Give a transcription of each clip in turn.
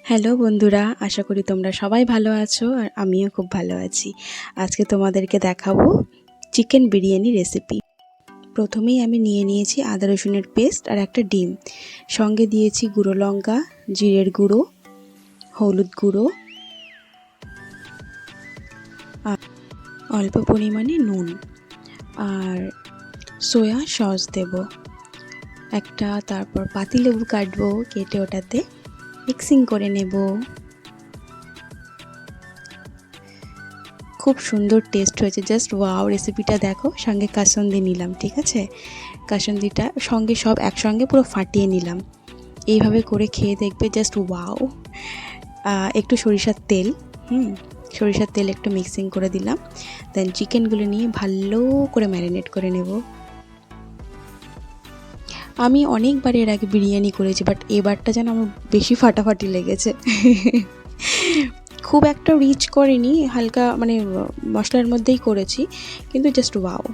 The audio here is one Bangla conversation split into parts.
হ্যালো বন্ধুরা, আশা করি তোমরা সবাই ভালো আছো আর আমিও খুব ভালো আছি। আজকে তোমাদেরকে দেখাবো চিকেন বিরিয়ানি রেসিপি। প্রথমেই আমি নিয়ে নিয়েছি আদা রসুনের পেস্ট আর একটা ডিম, সঙ্গে দিয়েছি গুঁড়ো লঙ্কা, জিরের গুঁড়ো, হলুদ গুঁড়ো আর অল্প পরিমাণে নুন আর সয়া সস দেব একটা। তারপর পাতিলেবু কাটবো, কেটে ওটাতে মিক্সিং করে নেব। খুব সুন্দর টেস্ট হয়েছে, জাস্ট ওয়াও। রেসিপিটা দেখো, সঙ্গে কাসুন্দি নিলাম, ঠিক আছে? কাসুন্দিটা সঙ্গে সব একসঙ্গে পুরো ফাটিয়ে নিলাম। এইভাবে করে খেয়ে দেখবে, জাস্ট ওয়াও। একটু সরিষার তেল, সরিষার তেল একটু মিক্সিং করে দিলাম। দেন চিকেনগুলো নিয়ে ভালো করে ম্যারিনেট করে নেব। আমি অনেকবার এর আগে বিরিয়ানি করেছি, বাট এবারটা যেন আমার বেশি ফাটাফাটি লেগেছে। খুব একটা রিচ করিনি, হালকা মানে মশলার মধ্যেই করেছি, কিন্তু জাস্ট ওয়াও।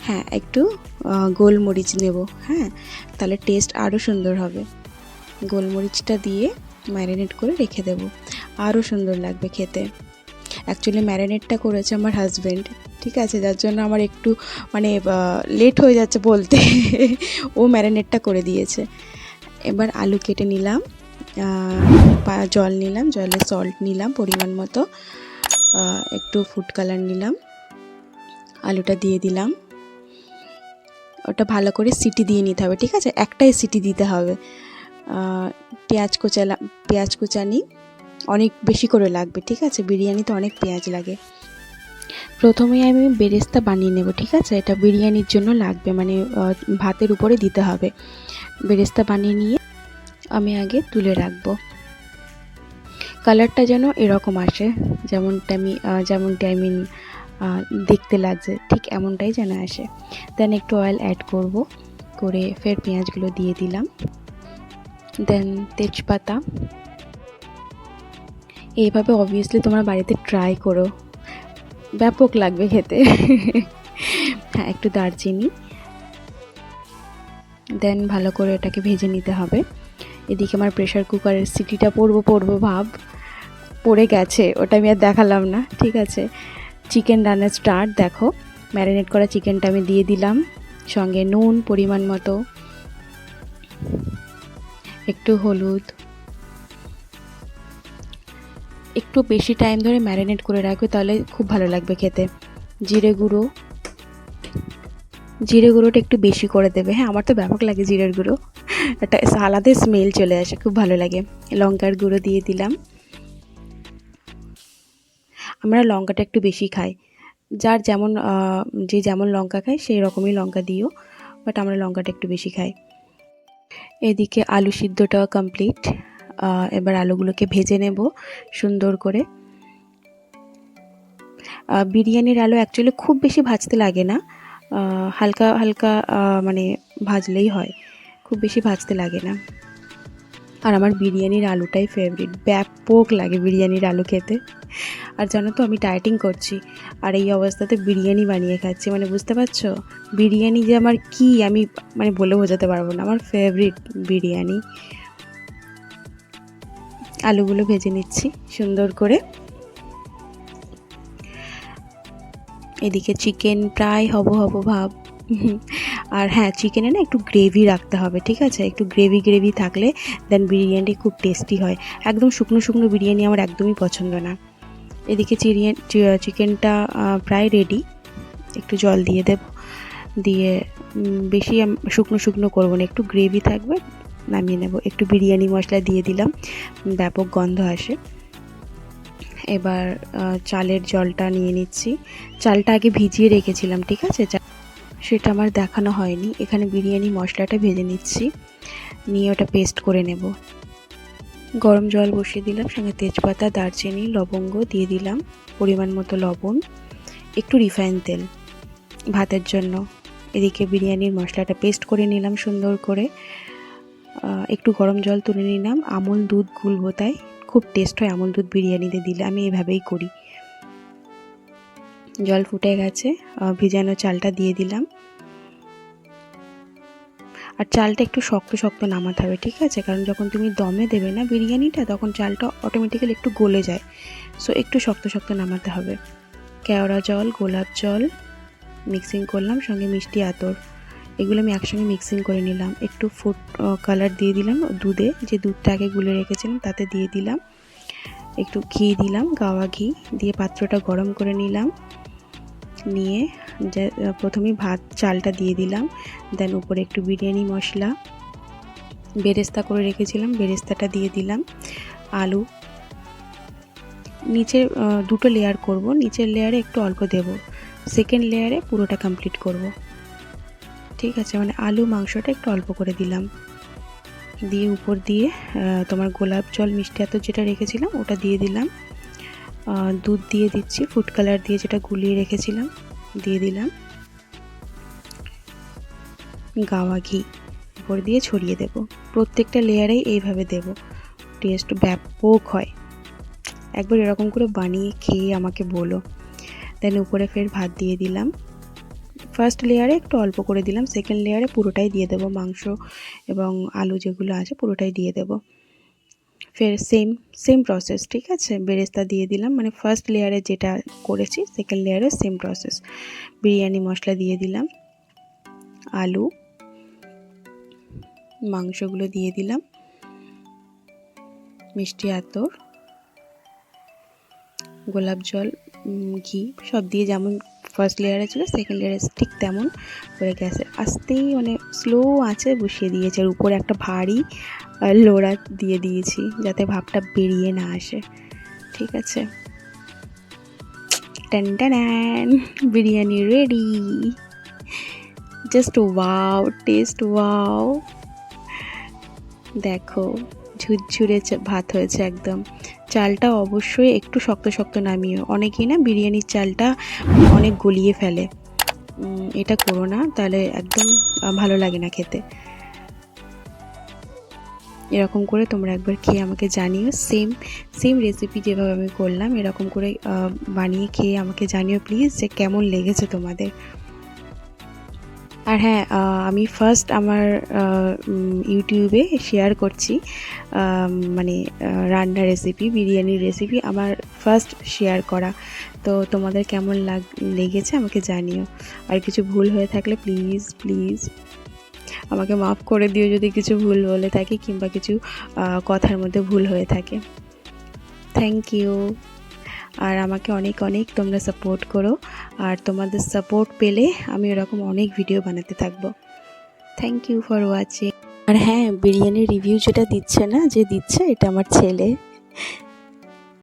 হ্যাঁ, একটু গোলমরিচ নেব, হ্যাঁ, তাহলে টেস্ট আরও সুন্দর হবে। গোলমরিচটা দিয়ে ম্যারিনেট করে রেখে দেব, আরও সুন্দর লাগবে খেতে। অ্যাকচুয়ালি ম্যারিনেটটা করেছে আমার হাজব্যান্ড, ঠিক আছে, যার জন্য আমার একটু মানে লেট হয়ে যাচ্ছে বলতে। ও ম্যারিনেটটা করে দিয়েছে। এবার আলু কেটে নিলাম, জল নিলাম, জলে সল্ট নিলাম পরিমাণ মতো, একটু ফুড কালার নিলাম, আলুটা দিয়ে দিলাম। ওটা ভালো করে সিটি দিয়ে নিতে হবে, ঠিক আছে? একটাই সিটি দিতে হবে। পেঁয়াজ কুচানি অনেক বেশি করে লাগবে, ঠিক আছে? বিরিয়ানিতে অনেক পেঁয়াজ লাগে। প্রথমেই আমি বেরেস্তা বানিয়ে নেব, ঠিক আছে? এটা বিরিয়ানির জন্য লাগবে, মানে ভাতের উপরে দিতে হবে। বেরেস্তা বানিয়ে নিয়ে আমি আগে তুলে রাখবো। কালারটা যেন এরকম আসে, যেমনটা আমি দেখতে লাগছে, ঠিক এমনটাই যেন আসে। দেন একটু অয়েল অ্যাড করব, করে ফের পেঁয়াজগুলো দিয়ে দিলাম। দেন তেজপাতা। এইভাবে অবভিয়াসলি তোমরা বাড়িতে ট্রাই করো, ব্যাপক লাগবে খেতে। হ্যাঁ, একটু দারচিনি। দেন ভালো করে এটাকে ভেজে নিতে হবে। এদিকে আমার প্রেশার কুকারের সিটিটা পড়বো ভাব পড়ে গেছে, ওটা আমি আর দেখালাম না, ঠিক আছে? চিকেন রান্নার স্টার্ট দেখো। ম্যারিনেট করা চিকেনটা আমি দিয়ে দিলাম, সঙ্গে নুন পরিমাণ মতো, একটু হলুদ। একটু বেশি টাইম ধরে ম্যারিনেট করে রাখবে, তাহলে খুব ভালো লাগবে খেতে। জিরে গুঁড়োটা একটু বেশি করে দেবে। হ্যাঁ, আমার তো ব্যাপক লাগে জিরের গুঁড়ো, একটা আলাদা স্মেল চলে আসে, খুব ভালো লাগে। লঙ্কার গুঁড়ো দিয়ে দিলাম। আমরা লঙ্কাটা একটু বেশি খাই, যার যেমন যে যেমন লঙ্কা খায় সেই রকমই লঙ্কা দিও, বাট আমরা লঙ্কাটা একটু বেশি খাই। এদিকে আলু সিদ্ধটাও কমপ্লিট। এবার আলুগুলোকে ভেজে নেব সুন্দর করে। বিরিয়ানির আলু অ্যাকচুয়ালি খুব বেশি ভাজতে লাগে না, হালকা হালকা মানে ভাজলেই হয়, খুব বেশি ভাজতে লাগে না। আর আমার বিরিয়ানির আলুটাই ফেভারিট, ব্যাপক লাগে বিরিয়ানির আলু খেতে। আর জানো তো, আমি ডায়েটিং করছি, আর এই অবস্থাতে বিরিয়ানি বানিয়ে খাচ্ছি, মানে বুঝতে পারছো বিরিয়ানি যে আমার কি, আমি মানে বলে বোঝাতে পারবো না, আমার ফেভারিট বিরিয়ানি। আলুগুলো ভেজে নিচ্ছি সুন্দর করে। এদিকে চিকেন প্রায় হব ভাব। আর হ্যাঁ, চিকেনে না একটু গ্রেভি রাখতে হবে, ঠিক আছে? একটু গ্রেভি থাকলে দেন বিরিয়ানিটি খুব টেস্টি হয়। একদম শুকনো বিরিয়ানি আমার একদমই পছন্দ না। এদিকে চিকেনটা প্রায় রেডি। একটু জল দিয়ে দেব, দিয়ে বেশি শুকনো করবো না, একটু গ্রেভি থাকবে, নামিয়ে নেব। একটু বিরিয়ানি মশলা দিয়ে দিলাম, ব্যাপক গন্ধ আসে। এবার চালের জলটা নিয়ে নিচ্ছি। চালটা আগে ভিজিয়ে রেখেছিলাম, ঠিক আছে? সেটা আমার দেখানো হয়নি। এখানে বিরিয়ানি মশলাটা ভেজে নিচ্ছি, নিয়ে ওটা পেস্ট করে নেব। গরম জল বসিয়ে দিলাম, সঙ্গে তেজপাতা, দারচিনি, লবঙ্গ দিয়ে দিলাম, পরিমাণ মতো লবণ, একটু রিফাইন তেল ভাতের জন্য। এদিকে বিরিয়ানির মশলাটা পেস্ট করে নিলাম সুন্দর করে। একটু গরম জল তুলে নিলাম, আমুল দুধ গুলবো, তাই খুব টেস্ট হয় আমুল দুধ বিরিয়ানিতে দিলে, আমি এভাবেই করি। জল ফুটে গেছে, ভিজানো চালটা দিয়ে দিলাম। আর চালটা একটু শক্ত শক্ত নামাতে হবে, ঠিক আছে? কারণ যখন তুমি দমে দেবে না বিরিয়ানিটা, তখন চালটা অটোমেটিক্যালি একটু গলে যায়। সো একটু শক্ত শক্ত নামাতে হবে। কেওড়া জল, গোলাপ জল মিক্সিং করলাম, সঙ্গে মিষ্টি আতর, এগুলো আমি একসঙ্গে মিক্সিং করে নিলাম। একটু ফুড কালার দিয়ে দিলাম দুধে, যে দুধটা আগে গুলে রেখেছিলাম তাতে দিয়ে দিলাম। একটু ঘি দিলাম, গাওয়া ঘি দিয়ে পাত্রটা গরম করে নিলাম। নিয়ে যে প্রথমেই চালটা দিয়ে দিলাম, দেন উপরে একটু বিরিয়ানি মশলা বেরেস্তা করে রেখেছিলাম, বেরেস্তাটা দিয়ে দিলাম। আলু নিচের দুটো লেয়ার করব, নিচের লেয়ারে একটু অল্প দেব, সেকেন্ড লেয়ারে পুরোটা কমপ্লিট করব, ঠিক আছে? মানে আলু মাংসটা একটু অল্প করে দিলাম, দিয়ে উপর দিয়ে তোমার গোলাপ জল মিষ্টি আতর যেটা রেখেছিলাম ওটা দিয়ে দিলাম। দুধ দিয়ে দিচ্ছি, ফুড কালার দিয়ে যেটা গুলিয়ে রেখেছিলাম দিয়ে দিলাম। গাওয়া ঘি উপর দিয়ে ছড়িয়ে দেব, প্রত্যেকটা লেয়ারেই এইভাবে দেব, টেস্ট ব্যাপক হয়। একবার এরকম করে বানিয়ে খেয়ে আমাকে বলো। দেন উপরে ফের ভাত দিয়ে দিলাম, ফার্স্ট লেয়ারে একটু অল্প করে দিলাম, সেকেন্ড লেয়ারে পুরোটাই দিয়ে দেবো, মাংস এবং আলু যেগুলো আছে পুরোটাই দিয়ে দেবো। ফের সেম প্রসেস, ঠিক আছে? বেরেস্তা দিয়ে দিলাম, মানে ফার্স্ট লেয়ারে যেটা করেছি সেকেন্ড লেয়ারে সেম প্রসেস। বিরিয়ানি মশলা দিয়ে দিলাম, আলু মাংসগুলো দিয়ে দিলাম, মিষ্টি আতর, গোলাপ জল, ঘি সব দিয়ে যেমন ফার্স্ট লেয়ারে ছিল সেকেন্ড লেয়ারে ঠিক তেমন করে গ্যাসের আস্তেই মানে স্লো আঁচে বসিয়ে দিয়েছি। আর উপরে একটা ভারী লোড়া দিয়ে দিয়েছি যাতে ভাপটা বেরিয়ে না আসে, ঠিক আছে? টান টান, biryani ready. Just wow, test wow. দেখো ঝুরঝুরে ভাত হয়েছে একদম। চালটা অবশ্যই একটু শক্ত শক্ত নামিও, অনেকেই না বিরিয়ানির চালটা অনেক গলিয়ে ফেলে, এটা করো না, তাহলে একদম ভালো লাগে না খেতে। এরকম করে তোমরা একবার খেয়ে আমাকে জানিও, সেম রেসিপি যেভাবে আমি করলাম এরকম করে বানিয়ে খেয়ে আমাকে জানিও প্লিজ, যে কেমন লেগেছে তোমাদের। আর হ্যাঁ, আমি ফার্স্ট আমার ইউটিউবে শেয়ার করছি, মানে রান্নার রেসিপি, বিরিয়ানির রেসিপি আমার ফার্স্ট শেয়ার করা। তো তোমাদের কেমন লেগেছে আমাকে জানিও। আর কিছু ভুল হয়ে থাকলে প্লিজ আমাকে মাফ করে দিও যদি কিছু ভুল বলে থাকি, কিংবা কিছু কথার মধ্যে ভুল হয়ে থাকে। Thank you. আর আমাকে অনেক অনেক তোমরা সাপোর্ট করো, আর তোমাদের সাপোর্ট পেলে আমি এরকম অনেক ভিডিও বানাতে থাকবো। Thank you for watching. আর হ্যাঁ, বিরিয়ানির রিভিউ যেটা দিচ্ছে না, যে দিচ্ছে এটা আমার ছেলে।